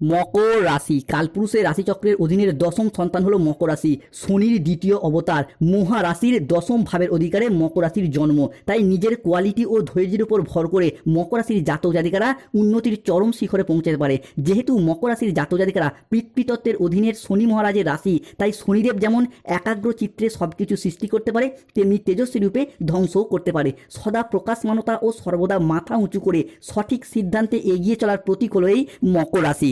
মকর রাশি কালপুরুষের রাশিচক্রের অধীনের দশম সন্তান হলো মকর রাশি। শনির দ্বিতীয় অবতার মহা রাশির দশম ভাবের অধিকারে মকর রাশির জন্ম। তাই নিজের কোয়ালিটি ও ধৈর্যের উপর ভর করে মকর রাশির জাতক জাতিকারা উন্নতির চরম শিখরে পৌঁছাতে পারে। যেহেতু মকর রাশির জাতক জাতিকারা পিতৃতত্ত্বের অধীনের শনি মহারাজের রাশি, তাই শনিদেব যেমন একাগ্র চিত্রে সবকিছু সৃষ্টি করতে পারে, তেমনি তেজস্বী রূপে ধ্বংসও করতে পারে। সদা প্রকাশমানতা ও সর্বদা মাথা উঁচু করে সঠিক সিদ্ধান্তে এগিয়ে চলার প্রতীক হলো এই মকর রাশি।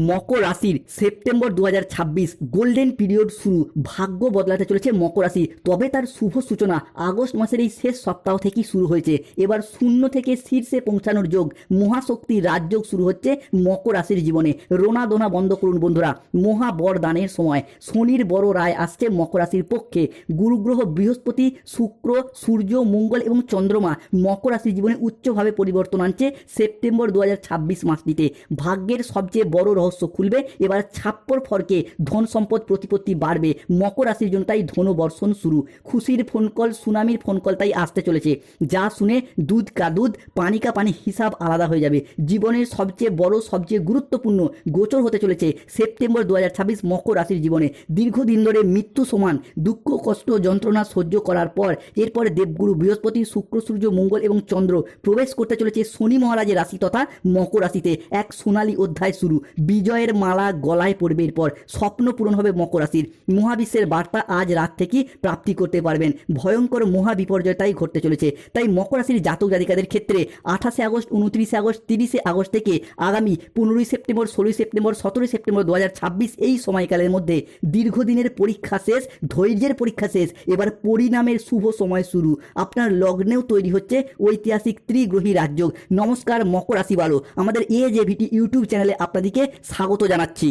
মকর রাশির সেপ্টেম্বর 2026 গোল্ডেন পিরিয়ড শুরু। ভাগ্য বদলাতে চলেছে মকর রাশি, তবে তার শুভ সূচনা আগস্ট মাসের এই শেষ সপ্তাহ থেকেই শুরু হয়েছে। এবার শূন্য থেকে শীর্ষে পৌঁছানোর যোগ, মহাশক্তি রাজযোগ শুরু হচ্ছে মকর রাশির জীবনে। রোনা দোনা বন্ধ করুন বন্ধুরা, মহা বরদানের সময়। শনির বড় রায় আসছে মকর রাশির পক্ষে। গুরুগ্রহ বৃহস্পতি, শুক্র, সূর্য, মঙ্গল এবং চন্দ্রমা মকর রাশির জীবনে উচ্চভাবে পরিবর্তন আনছে সেপ্টেম্বর 2026 মাসটিতে। ভাগ্যের সবচেয়ে বড় রহস্য খুলবে এবার। ছাপ্পর ফরকে ধন সম্পদ প্রতিপত্তি বাড়বে মকর রাশির জন্য, তাই ধনবর্ষণ শুরু। খুশির ফোন কল, সুনামির ফোন কল তাই আসতে চলেছে, যা শুনে দুধ কা দুধ পানি কা পানি হিসাব আলাদা হয়ে যাবে। জীবনের সবচেয়ে বড় সবচেয়ে গুরুত্বপূর্ণ গোচর হতে চলেছে সেপ্টেম্বর 2026 মকর রাশির জীবনে। দীর্ঘদিন ধরে মৃত্যু সমান দুঃখ কষ্ট যন্ত্রণা সহ্য করার পর এরপরে দেবগুরু বৃহস্পতি, শুক্র, সূর্য, মঙ্গল এবং চন্দ্র প্রবেশ করতে চলেছে শনি মহারাজের রাশি তথা মকর রাশিতে। এক সোনালী অধ্যায় শুরু। বিজয়ের মালা গলায় পড়বে। এরপর স্বপ্ন পূরণ হবে মকর রাশির। মহাবিশ্বের বার্তা আজ রাত থেকেই প্রাপ্তি করতে পারবেন। ভয়ঙ্কর মহা বিপর্যয় তাই ঘটতে চলেছে। তাই মকর রাশির জাতক জাতিকাদের ক্ষেত্রে 28 আগস্ট, 29 আগস্ট, 30 আগস্ট থেকে আগামী 15 সেপ্টেম্বর, 16 সেপ্টেম্বর, 17 সেপ্টেম্বর 2026 এই সময়কালের মধ্যে দীর্ঘদিনের পরীক্ষা শেষ, ধৈর্যের পরীক্ষা শেষ। এবার পরিণামের শুভ সময় শুরু। আপনার লগ্নেও তৈরি হচ্ছে ঐতিহাসিক ত্রিগ্রহী রাজযোগ। নমস্কার মকর রাশি ভালো, আমাদের AJVT ইউটিউব চ্যানেলে আপনাদেরকে স্বাগত জানাচ্ছি।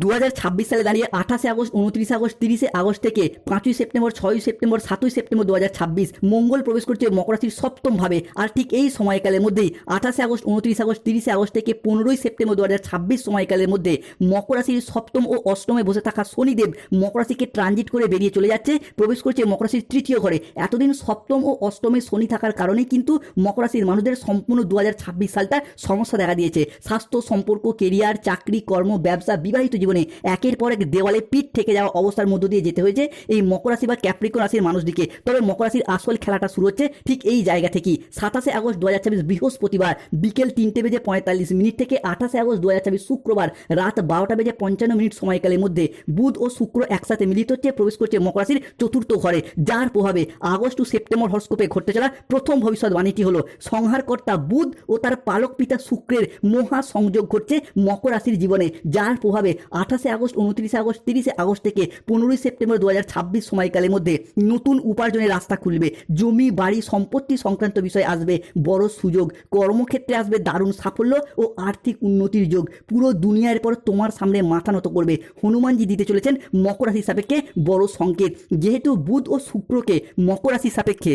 2026 সালে দাঁড়িয়ে 28 আগস্ট, 29 আগস্ট, 30 আগস্ট থেকে 5 সেপ্টেম্বর, 6 সেপ্টেম্বর, 7 সেপ্টেম্বর 2026 মঙ্গল প্রবেশ করছে মকর রাশির সপ্তম ভাবে। আর ঠিক এই সময়কালের মধ্যেই 28 আগস্ট, 29 আগস্ট, 30 আগস্ট থেকে 15 সেপ্টেম্বর 2026 সময়কালের মধ্যে মকর রাশির সপ্তম ও অষ্টমে বসে থাকা শনিদেব মকর রাশিকে ট্রানজিট করে বেরিয়ে চলে যাচ্ছে, প্রবেশ করছে মকর রাশির তৃতীয় ঘরে। এতদিন সপ্তম ও অষ্টমে শনি থাকার কারণেই কিন্তু মকর রাশির মানুষদের সম্পূর্ণ 2026 সালটা সমস্যা দেখা দিয়েছে। স্বাস্থ্য, সম্পর্ক, কেরিয়ার, চাকরি, কর্ম, ব্যবসা, বিবাহিত জীবনে একের পর এক দেওয়ালে পিঠ থেকে যাওয়া অবস্থার মধ্য দিয়ে যেতে হয়েছে এই মকর রাশি বা ক্যাপ্রিকন রাশির মানুষদিকে। তবে মকর রাশির আসল খেলাটা শুরু হচ্ছে ঠিক এই জায়গা থেকেই। 27 আগস্ট 2026 বৃহস্পতিবার বিকেল 3:45 থেকে 28 আগস্ট 2026 শুক্রবার রাত 12:55 সময়কালের মধ্যে বুধ ও শুক্র একসাথে মিলিত হচ্ছে, প্রবেশ করছে মকর রাশির চতুর্থ ঘরে। যার প্রভাবে আগস্ট টু সেপ্টেম্বর হরস্কোপে ঘটতে চলা প্রথম ভবিষ্যৎবাণীটি হলো সংহারকর্তা বুধ ও তার পালক পিতা শুক্রের মহা সংযোগ ঘটছে মকর রাশির জীবনে। যার প্রভাবে 28 আগস্ট, 29 আগস্ট, 30 আগস্ট থেকে 15 সেপ্টেম্বর 2026 সময়কালের মধ্যে নতুন উপার্জনের রাস্তা খুলবে। জমি, বাড়ি, সম্পত্তি সংক্রান্ত বিষয়ে আসবে বড় সুযোগ। কর্মক্ষেত্রে আসবে দারুণ সাফল্য ও আর্থিক উন্নতির যোগ। পুরো দুনিয়ার পর তোমার সামনে মাথা নত করবে। হনুমানজি দিতে চলেছেন মকর রাশির সাপেক্ষে বড় সংকেত। যেহেতু বুধ ও শুক্রকে মকর রাশির সাপেক্ষে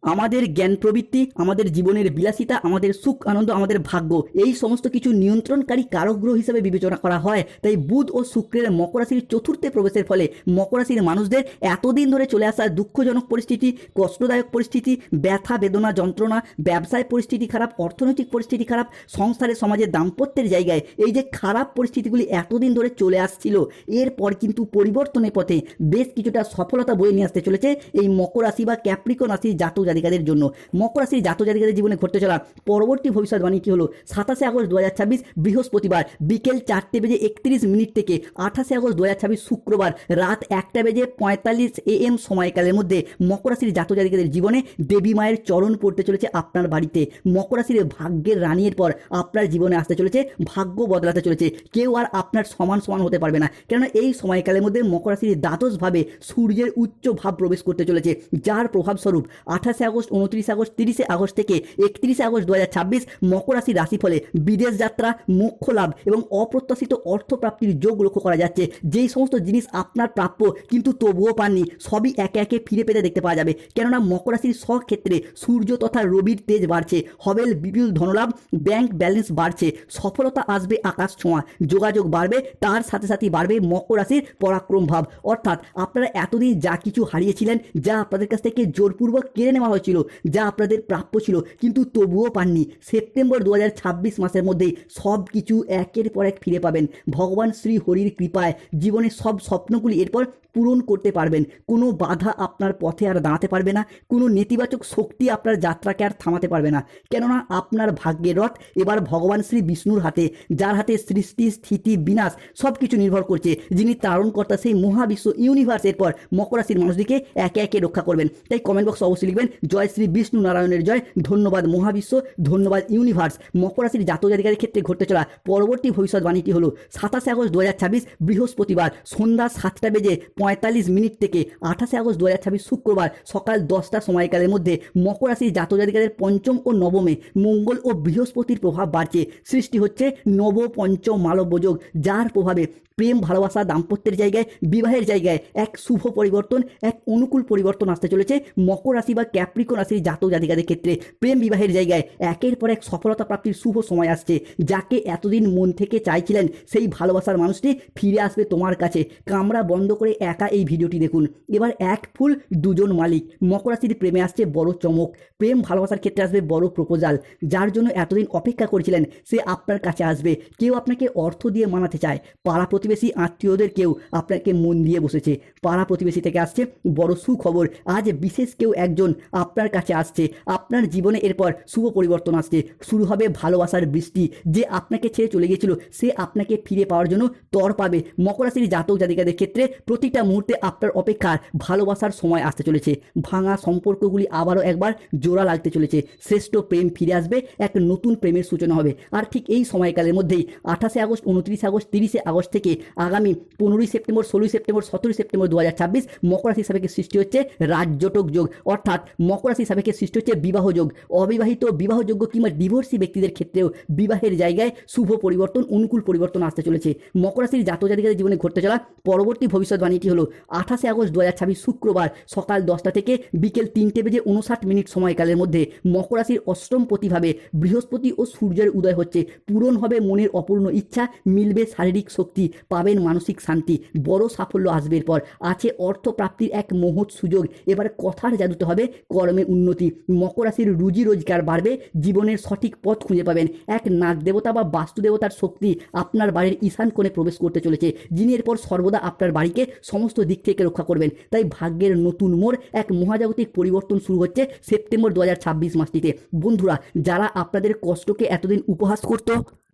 আমাদের জ্ঞান প্রবৃত্তি, আমাদের জীবনের বিলাসিতা, আমাদের সুখ আনন্দ, আমাদের ভাগ্য, এই সমস্ত কিছু নিয়ন্ত্রণকারী কারক গ্রহ হিসেবে বিবেচনা করা হয়। তাই বুধ ও শুক্রের মকর রাশির চতুর্থে প্রবেশের ফলে মকর রাশির মানুষদের এতদিন ধরে চলে আসা দুঃখজনক পরিস্থিতি, কষ্টদায়ক পরিস্থিতি, ব্যথা বেদনা যন্ত্রণা, ব্যবসায় পরিস্থিতি খারাপ, অর্থনৈতিক পরিস্থিতি খারাপ, সংসারে সমাজে দাম্পত্যের জায়গায় এই যে খারাপ পরিস্থিতিগুলি এতদিন ধরে চলে আসছিল, এরপর কিন্তু পরিবর্তনের পথে বেশ কিছুটা সফলতা বয়ে নিয়ে আসতে চলেছে এই মকর রাশি বা ক্যাপ্রিকন রাশির জাতক জাতিকাদের জন্য। মকর রাশির জাতক জাতিকাদের জীবনে ঘটতে চলা পরবর্তী ভবিষ্যৎবাণীটি হলো 27 আগস্ট 2026 বৃহস্পতিবার বিকেল 4:31 থেকে 28 আগস্ট 2026 শুক্রবার রাত 1:45 AM সময়কালের মধ্যে মকর রাশির জাতক জাতিকাদের জীবনে দেবী মায়ের চরণ পড়তে চলেছে আপনার বাড়িতে। মকর রাশির ভাগ্যের রানীর পর আপনার জীবনে আসতে চলেছে ভাগ্য বদলাতে চলেছে। কেউ আর আপনার সমান সমান হতে পারবে না, কেননা এই সময়কালের মধ্যে মকর রাশির দ্বাদশভাবে সূর্যের উচ্চ ভাব প্রবেশ করতে চলেছে, যার প্রভাবস্বরূপ 28 আগস্ট, 29 আগস্ট, 30 আগস্ট থেকে 31 আগস্ট 2026 মকর রাশির রাশিফলে বিদেশ যাত্রা, মোক্ষ লাভ এবং অপ্রত্যাশিত অর্থপ্রাপ্তির যোগ লক্ষ্য করা যাচ্ছে। যেই সমস্ত জিনিস আপনার প্রাপ্য কিন্তু তবুও পাননি, সবই একে একে ফিরে পেতে দেখতে পাওয়া যাবে। কেননা মকর রাশির স্বক্ষেত্রে সূর্য তথা রবির তেজ বাড়ছে, হবেল বিপুল ধনলাভ, ব্যাংক ব্যালেন্স বাড়ছে, সফলতা আসবে আকাশ ছোঁয়া, যোগাযোগ বাড়বে, তার সাথে সাথে বাড়বে মকর রাশির পরাক্রম ভাব। অর্থাৎ আপনারা এতদিন যা কিছু হারিয়েছিলেন, যা আপনাদের কাছ থেকে জোরপূর্বক কেড়ে নেওয়া হয়েছিল, যা আপনাদের প্রাপ্য ছিল কিন্তু তবুও পাননি, সেপ্টেম্বর 2026 মাসের মধ্যেই সব কিছু একের পর এক ফিরে পাবেন। ভগবান শ্রী হরির কৃপায় জীবনের সব স্বপ্নগুলি এরপর পূরণ করতে পারবেন। কোনো বাধা আপনার পথে আর দাঁড়াতে পারবে না, কোনো নেতিবাচক শক্তি আপনার যাত্রাকে আর থামাতে পারবে না, কেননা আপনার ভাগ্যের রথ এবার ভগবান শ্রী বিষ্ণুর হাতে, যার হাতে সৃষ্টি স্থিতি বিনাশ সব কিছু নির্ভর করছে, যিনি তারণকর্তা সেই মহাবিশ্ব ইউনিভার্স এরপর মকর রাশির মানুষদিকে একে একে রক্ষা করবেন। তাই কমেন্ট বক্সে অবশ্যই লিখবেন জয় শ্রী বিষ্ণু নারায়ণের জয়, ধন্যবাদ মহাবিশ্ব, ধন্যবাদ ইউনিভার্স। মকর রাশির জাতক জাতিকাদের ক্ষেত্রে ঘটতে চলা পরবর্তী ভবিষ্যৎবাণীটি হলো 27 আগস্ট 2026 বৃহস্পতিবার সন্ধ্যা 7:45 থেকে 28 আগস্ট 2026 শুক্রবার সকাল 10টা সময়কালের মধ্যে মকর রাশির জাতক জাতিকাদের পঞ্চম ও নবমে মঙ্গল ও বৃহস্পতির প্রভাব বাড়ছে। সৃষ্টি হচ্ছে নব পঞ্চম মালব্য যোগ, যার প্রভাবে প্রেম ভালোবাসা দাম্পত্যের জায়গায় বিবাহের জায়গায় এক শুভ পরিবর্তন, এক অনুকূল পরিবর্তন আসতে চলেছে মকর রাশি বা ক্যাপ্রিকন রাশির জাতক জাতিকাদের ক্ষেত্রে। প্রেম বিবাহের জায়গায় একের পর এক সফলতা প্রাপ্তির শুভ সময় আসছে। যাকে এতদিন মন থেকে চাইছিলেন সেই ভালোবাসার মানুষটি ফিরে আসবে তোমার কাছে। কামরা বন্ধ করে একা এই ভিডিওটি দেখুন। এবার এক ফুল দুজন মালিক, মকর রাশির প্রেমে আসছে বড় চমক। প্রেম ভালোবাসার ক্ষেত্রে আসবে বড় প্রপোজাল, যার জন্য এতদিন অপেক্ষা করেছিলেন সে আপনার কাছে আসবে। কেউ আপনাকে অর্থ দিয়ে মানাতে চায়, পাড়া প্রতিবেশী আত্মীয়দের কেউ আপনাকে মন দিয়ে বসেছে। পাড়া প্রতিবেশী থেকে আসছে বড় সুখবর, আজ বিশেষ কেউ একজন আপনার কাছে আসছে। আপনার জীবনে এরপর শুভ পরিবর্তন আসছে, শুরু হবে ভালোবাসার বৃষ্টি। যে আপনাকে ছেড়ে চলে গিয়েছিল সে আপনাকে ফিরে পাওয়ার জন্য তর পাবে। মকর রাশির জাতক জাতিকাদের ক্ষেত্রে প্রতিটা মুহূর্তে আপনার অপেক্ষার ভালোবাসার সময় আসতে চলেছে। ভাঙা সম্পর্কগুলি আবারও একবার জোড়া লাগতে চলেছে। শ্রেষ্ঠ প্রেম ফিরে আসবে, এক নতুন প্রেমের সূচনা হবে। আর ঠিক এই সময়কালের মধ্যেই 28 আগস্ট 29 আগস্ট 30 আগস্ট থেকে আগামী 15 সেপ্টেম্বর 16 সেপ্টেম্বর 17 সেপ্টেম্বর 2026 মকর রাশি সাপেক্ষে সৃষ্টি হচ্ছে রাজযোটক যোগ, অর্থাৎ মকর রাশি সাপেক্ষে সৃষ্টি হচ্ছে বিবাহ যোগ। অবিবাহিত বিবাহযোগ্য কিংবা ডিভোর্সি ব্যক্তিদের ক্ষেত্রেও বিবাহের জায়গায় শুভ পরিবর্তন, অনুকূল পরিবর্তন আসতে চলেছে। মকর রাশির জাতক জাতিকাদের জীবনে ঘটতে চলা পরবর্তী ভবিষ্যৎবাণীটি হলো 28 আগস্ট 2026 শুক্রবার সকাল 10টা থেকে বিকেল 3:59 সময়কালের মধ্যে মকর রাশির অষ্টম প্রতিভাবে বৃহস্পতি ও সূর্যের উদয় হচ্ছে। পূরণ হবে মনের অপূর্ণ ইচ্ছা, মিলবে শারীরিক শক্তি, পাবেন মানসিক শান্তি, বড় সাফল্য আসবে। এরপর আছে অর্থ প্রাপ্তির এক মহৎ সুযোগ। এবার কথার জাদুতে হবে কর্মে উন্নতি। মকর রাশির রুজি রোজগার বাড়বে, জীবনের সঠিক পথ খুঁজে পাবেন। এক নাগ দেবতা বা বাস্তু দেবতার শক্তি আপনার বাড়ির ঈশান কোণে প্রবেশ করতে চলেছে, যিনি এরপর সর্বদা আপনার বাড়িকে সমস্ত দিক থেকে রক্ষা করবেন। তাই ভাগ্যের নতুন মোড়, এক মহাজাগতিক পরিবর্তন শুরু হচ্ছে সেপ্টেম্বর 2026 মাসটিতে। বন্ধুরা, যারা আপনাদের কষ্টকে এতদিন উপহাস করত,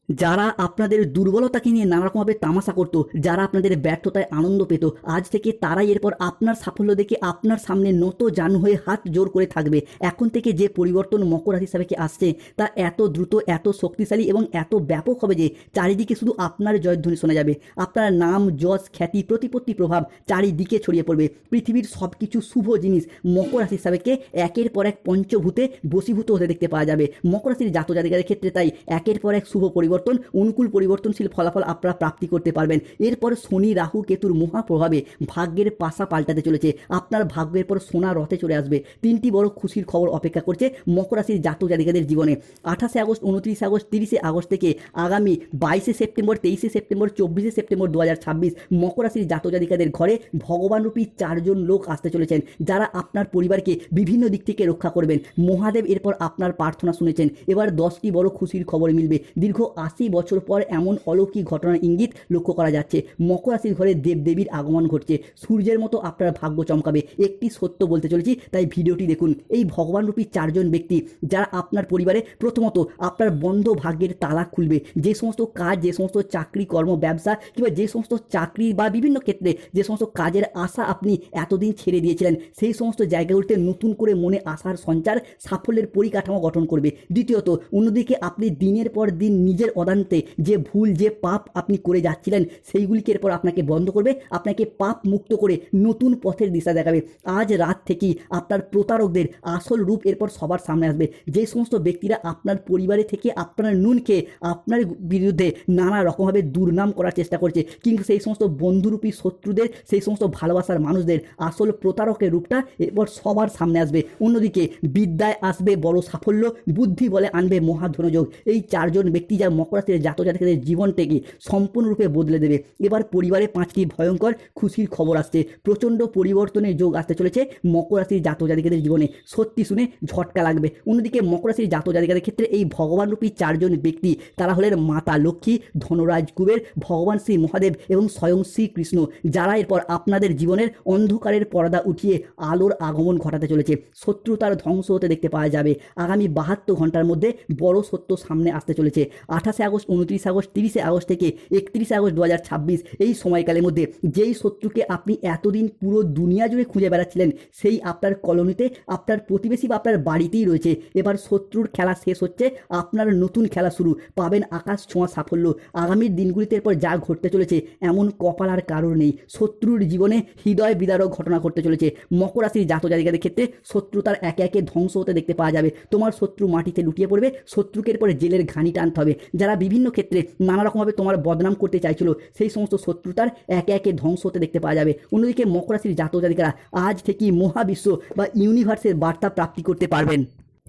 যারা আপনাদের দুর্বলতাকে নিয়ে নানারকমভাবে তামাশা করত, যারা আপনাদের ব্যর্থতায় আনন্দ পেত, আজ থেকে তারাই এরপর আপনার সাফল্য দেখে আপনার সামনে নত জানু হয়ে হাত জোর করে থাকবে। এখন থেকে যে পরিবর্তন মকর রাশি হিসাবে আসছে তা এত দ্রুত, এত শক্তিশালী এবং এত ব্যাপক হবে যে চারিদিকে শুধু আপনার জয়ধ্বনি শোনা যাবে। আপনার নাম, যশ, খ্যাতি, প্রতিপত্তি, প্রভাব চারিদিকে ছড়িয়ে পড়বে। পৃথিবীর সব কিছু শুভ জিনিস মকর রাশি হিসাবে একের পর এক পঞ্চভূতে বশীভূত হতে দেখতে পাওয়া যাবে। মকর রাশির জাতক জাতিকাদের ক্ষেত্রে তাই একের পর এক শুভ পরিবর্তন, অনুকূল পরিবর্তনশীল ফলাফল আপনারা প্রাপ্তি করতে পারবেন। এরপর শনি, রাহু, কেতুর মহাপ্রভাবে ভাগ্যের পাশা পাল্টাতে চলেছে। আপনার ভাগ্যের পর সোনা রথে চলে আসবে। 3টি বড় খুশির খবর অপেক্ষা করছে মকর রাশির জাতক জাতিকাদের জীবনে। 28 আগস্ট 29 আগস্ট 30 আগস্ট থেকে আগামী 22 সেপ্টেম্বর 23 সেপ্টেম্বর 24 সেপ্টেম্বর 2026 মকর রাশির জাতক জাতিকাদের ঘরে ভগবানরূপী 4 জন লোক আসতে চলেছেন, যারা আপনার পরিবারকে বিভিন্ন দিক থেকে রক্ষা করবেন। মহাদেব এরপর আপনার প্রার্থনা শুনেছেন। এবার 10টি বড় খুশির খবর মিলবে। দীর্ঘ 80 বছর পর এমন অলৌকিক ঘটনার ইঙ্গিত লক্ষ্য করা যাচ্ছে। মকর রাশির ঘরে দেবদেবীর আগমন ঘটছে। সূর্যের মতো আপনার ভাগ্য চমকাবে। একটি সত্য বলতে চলেছি, তাই ভিডিওটি দেখুন। এই ভগবানরূপী 4 জন ব্যক্তি যারা আপনার পরিবারে প্রথমত আপনার বন্ধ ভাগ্যের তালা খুলবে। যে সমস্ত কাজ, যে সমস্ত চাকরি, কর্ম, ব্যবসা কিংবা যে সমস্ত চাকরি বা বিভিন্ন ক্ষেত্রে যে সমস্ত কাজের আশা আপনি এতদিন ছেড়ে দিয়েছিলেন, সেই সমস্ত জায়গাগুলিতে নতুন করে মনে আশার সঞ্চার, সাফল্যের পরিকাঠামো গঠন করবে। দ্বিতীয়ত, অন্যদিকে আপনি দিনের পর দিন নিজের অজান্তে যে ভুল, যে পাপ আপনি করে যাচ্ছিলেন সেইগুলিকে এরপর আপনাকে বন্ধ করবে, আপনাকে পাপ মুক্ত করে নতুন পথের দিশা দেখাবে। আজ রাত থেকেই আপনার প্রতারকদের আসল রূপ এরপর সবার সামনে আসবে। যে সমস্ত ব্যক্তিরা আপনার পরিবারে থেকে আপনার নুন খেয়ে আপনার বিরুদ্ধে নানা রকমভাবে দুর্নাম করার চেষ্টা করছে, কিন্তু সেই সমস্ত বন্ধুরূপী শত্রুদের, সেই সমস্ত ভালোবাসার মানুষদের আসল প্রতারকের রূপটা এরপর সবার সামনে আসবে। অন্যদিকে বিদ্যায় আসবে বড় সাফল্য, বুদ্ধি বলে আনবে মহাধনযোগ। এই 4 জন ব্যক্তি যা মকর রাশির জাতক জাতিকাদের জীবনটাকে সম্পূর্ণরূপে বদলে দেবে। এবার পরিবারে 5টি ভয়ঙ্কর খুশির খবর আসছে, প্রচণ্ড পরিবর্তনের যোগ আসতে চলেছে মকর রাশির জাতক জাতিকাদের জীবনে। সত্যি শুনে ঝটকা লাগবে। অন্যদিকে মকর রাশির জাতক জাতিকাদের ক্ষেত্রে এই ভগবানরূপী 4জন ব্যক্তি, তারা হলেন মাতা লক্ষ্মী, ধনরাজ কুবের, ভগবান শ্রী মহাদেব এবং স্বয়ং শ্রীকৃষ্ণ, যারা এরপর আপনাদের জীবনের অন্ধকারের পর্দা উঠিয়ে আলোর আগমন ঘটাতে চলেছে। শত্রুতার ধ্বংস হতে দেখতে পাওয়া যাবে। আগামী 72 ঘন্টার মধ্যে বড় সত্য সামনে আসতে চলেছে। 28 আগস্ট, 29 আগস্ট, 30 আগস্ট থেকে 31 আগস্ট 2026 এই সময়কালের মধ্যে যেই শত্রুকে আপনি এতদিন পুরো দুনিয়া জুড়ে খুঁজে বেড়াচ্ছিলেন, সেই আপনার কলোনিতে, আপনার প্রতিবেশী বা আপনার বাড়িতেই রয়েছে। এবার শত্রুর খেলা শেষ হচ্ছে, আপনার নতুন খেলা শুরু। পাবেন আকাশ ছোঁয়া সাফল্য। আগামীর দিনগুলিতে এরপর যা ঘটতে চলেছে, এমন কপাল আর কারোর নেই। শত্রুর জীবনে হৃদয় বিদারক ঘটনা ঘটতে চলেছে। মকর রাশির জাতক জাতিকাদের ক্ষেত্রে শত্রুতার একে একে ধ্বংস হতে দেখতে পাওয়া যাবে। তোমার শত্রু মাটিতে লুটিয়ে পড়বে, শত্রুকে এরপরে জেলের ঘানি টানতে হবে। যারা বিভিন্ন ক্ষেত্রে নানা রকমভাবে তোমার বদনাম করতে চাইছিল, সেই সমস্ত শত্রুতার একে একে ধ্বংস হতে দেখতে পাওয়া যাবে। অন্যদিকে মকর রাশির জাতক জাতিকারা আজ থেকেই মহাবিশ্ব বা ইউনিভার্সের বার্তা প্রাপ্তি করতে পারবেন।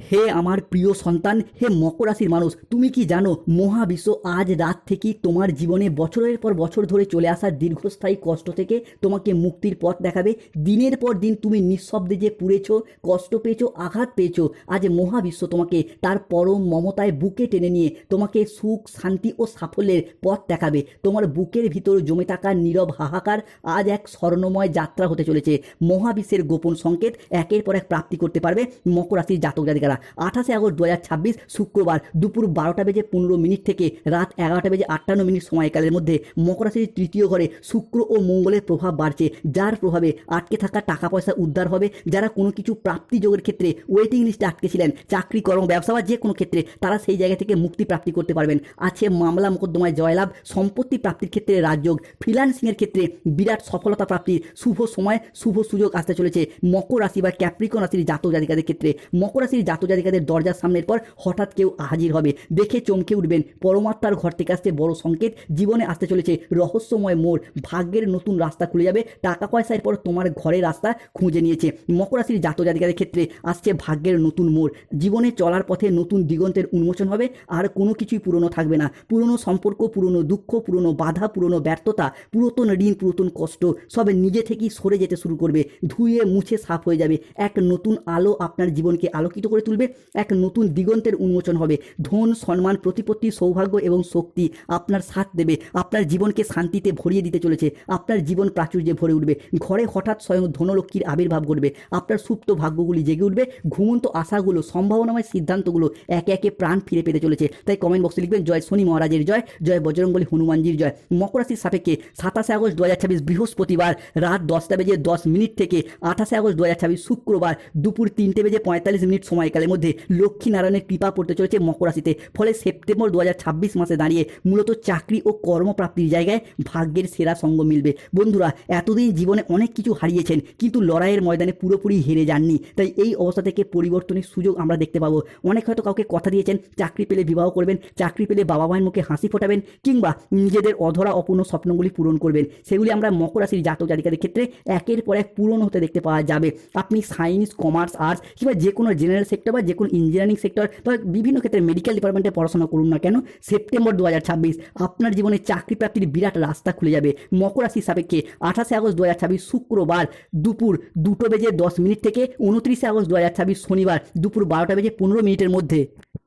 হে আমার প্রিয় সন্তান, হে মকর রাশির মানুষ, তুমি কি জানো মহাবিশ্ব আজ রাত থেকেই তোমার জীবনে বছরের পর বছর ধরে চলে আসা দীর্ঘস্থায়ী কষ্ট থেকে তোমাকে মুক্তির পথ দেখাবে। দিনের পর দিন তুমি নিঃশব্দে যে পুড়েছো, কষ্ট পেয়েছো, আঘাত পেয়েছো, আজ মহাবিশ্ব তোমাকে তার পরম মমতায় বুকে টেনে নিয়ে তোমাকে সুখ, শান্তি ও সাফল্যের পথ দেখাবে। তোমার বুকের ভিতর জমে থাকা নীরব হাহাকার আজ এক স্বর্ণময় যাত্রা হতে চলেছে। মহাবিশ্বের গোপন সংকেত একের পর এক প্রাপ্তি করতে পারবে মকর রাশির জাতক জাতিকারা। 28 আগস্ট 2026 শুক্রবার দুপুর 12:15 থেকে রাত 11:58 সময়কালের মধ্যে মকর রাশির তৃতীয় ঘরে শুক্র ও মঙ্গলের প্রভাব বাড়ছে, যার প্রভাবে আটকে থাকা টাকা পয়সা উদ্ধার হবে। যারা কোনো কিছু প্রাপ্তি যোগের ক্ষেত্রে ওয়েটিং লিস্টে আটকে ছিলেন, চাকরি, কর্ম, ব্যবসা বা যে কোনো ক্ষেত্রে, তারা সেই জায়গা থেকে মুক্তি প্রাপ্তি করতে পারবেন। আছে মামলা মোকদ্দমায় জয়লাভ, সম্পত্তি প্রাপ্তির ক্ষেত্রে রাজযোগ, ফ্রিল্যান্সিংয়ের ক্ষেত্রে বিরাট সফলতা প্রাপ্তির শুভ সময়, শুভ সুযোগ আসতে চলেছে মকর রাশি বা ক্যাপ্রিকন রাশির জাতক জাতিকাদের ক্ষেত্রে। মকর রাশির জাতক জাতিকাদের দরজার সামনের পর হঠাৎ কেউ হাজির হবে, দেখে চমকে উঠবেন। পরমাত্মার ঘর থেকে আসছে বড় সংকেত, জীবনে আসতে চলেছে রহস্যময় মোড়, ভাগ্যের নতুন রাস্তা খুলে যাবে। টাকা পয়সা এরপর তোমার ঘরের রাস্তা খুঁজে নিয়েছে। মকর রাশির জাতক জাতিকাদের ক্ষেত্রে আসছে ভাগ্যের নতুন মোড়, জীবনে চলার পথে নতুন দিগন্তের উন্মোচন হবে। আর কোনো কিছুই পুরনো থাকবে না। পুরনো সম্পর্ক, পুরনো দুঃখ, পুরনো বাধা, পুরনো ব্যর্থতা, পুরাতন ঋণ, পুরাতন কষ্ট সব নিজে থেকেই সরে যেতে শুরু করবে, ধুয়ে মুছে সাফ হয়ে যাবে। এক নতুন আলো আপনার জীবনকে আলোকিত করে তুলবে। এক নতুন দিগন্তের উন্মোচন হবে। ধন, সম্মান, প্রতিপত্তি, সৌভাগ্য এবং শক্তি আপনার সাথ দেবে। আপনার জীবনকে শান্তিতে ভরিয়ে দিতে চলেছে। আপনার জীবন প্রাচুর্যে ভরে উঠবে। ঘরে হঠাৎ স্বয়ং ধনলক্ষ্মীর আবির্ভাব ঘটবে। আপনার সুপ্ত ভাগ্যগুলি জেগে উঠবে। ঘুমন্ত আশাগুলো, সম্ভাবনাময় সিদ্ধান্তগুলো একে একে প্রাণ ফিরে পেতে চলেছে। তাই কমেন্ট বক্সে লিখবেন জয় শনি মহারাজের জয়, জয় বজরংবলী হনুমানজির জয়। মকর রাশির সাপেক্ষে 27 আগস্ট 2026 বৃহস্পতিবার রাত 10:10 থেকে 28 আগস্ট 2026 শুক্রবার দুপুর 3:45 সময়কালের মধ্যে লক্ষ্মীনারায়ণের কৃপা পড়তে চলেছে মকর রাশিতে। ফলে সেপ্টেম্বর 2026 মাসে দাঁড়িয়ে মূলত চাকরি ও কর্মপ্রাপ্তির জায়গায় ভাগ্যের সেরা সঙ্গ মিলবে। বন্ধুরা, এতদিন জীবনে অনেক কিছু হারিয়েছেন, কিন্তু লড়াইয়ের ময়দানে পুরোপুরি হেরে যাননি। তাই এই অবস্থা থেকে পরিবর্তনের সুযোগ আমরা দেখতে পাবো। অনেক হয়তো কাউকে কথা দিয়েছেন, চাকরি পেলে বিবাহ করবেন, চাকরি পেলে বাবা মায়ের মুখে হাসি ফোটাবেন, কিংবা নিজেদের অধরা অপূর্ণ স্বপ্নগুলি পূরণ করবেন। সেগুলি আমরা মকর রাশির জাতক জাতিকাদের ক্ষেত্রে একের পর এক পূরণ হতে দেখতে পাওয়া যাবে। আপনি সায়েন্স, কমার্স, আর্টস কিংবা যে কোনো জেনারেল সেক্টর বা যে কোনো ইঞ্জিনিয়ারিং সেক্টর বা বিভিন্ন ক্ষেত্রে মেডিকেল ডিপার্টমেন্টে পড়াশোনা করুন না কেন, সেপ্টেম্বর 2026 আপনার জীবনে চাকরি প্রাপ্তির বিরাট রাস্তা খুলে যাবে। মকর রাশির সাপেক্ষে 28 আগস্ট 2026 শুক্রবার দুপুর 2:10 থেকে 29 আগস্ট 2026 শনিবার দুপুর 12:15 মধ্যে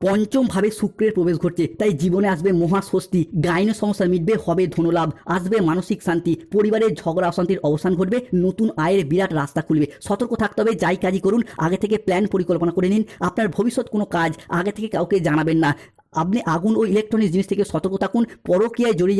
পঞ্চম ভাবে শুক্রের প্রবেশ ঘটছে। তাই জীবনে আসবে মহাস্বস্তি, গাইন সমস্যা মিটবে, হবে ধনলাভ, আসবে মানসিক শান্তি, পরিবারের ঝগড়া অশান্তির অবসান ঘটবে, নতুন আয়ের বিরাট রাস্তা খুলবে। সতর্ক থাকতে হবে, যাই কাজই করুন আগে থেকে প্ল্যান পরিকল্পনা করে নিন। আপনার ভবিষ্যৎ কোনো কাজ আগে থেকে কাউকে জানাবেন না। আপনি আগুন ও ইলেকট্রনিক্স জিনিস থেকে সতর্ক থাকুন। পরকীয়ায় জড়িয়ে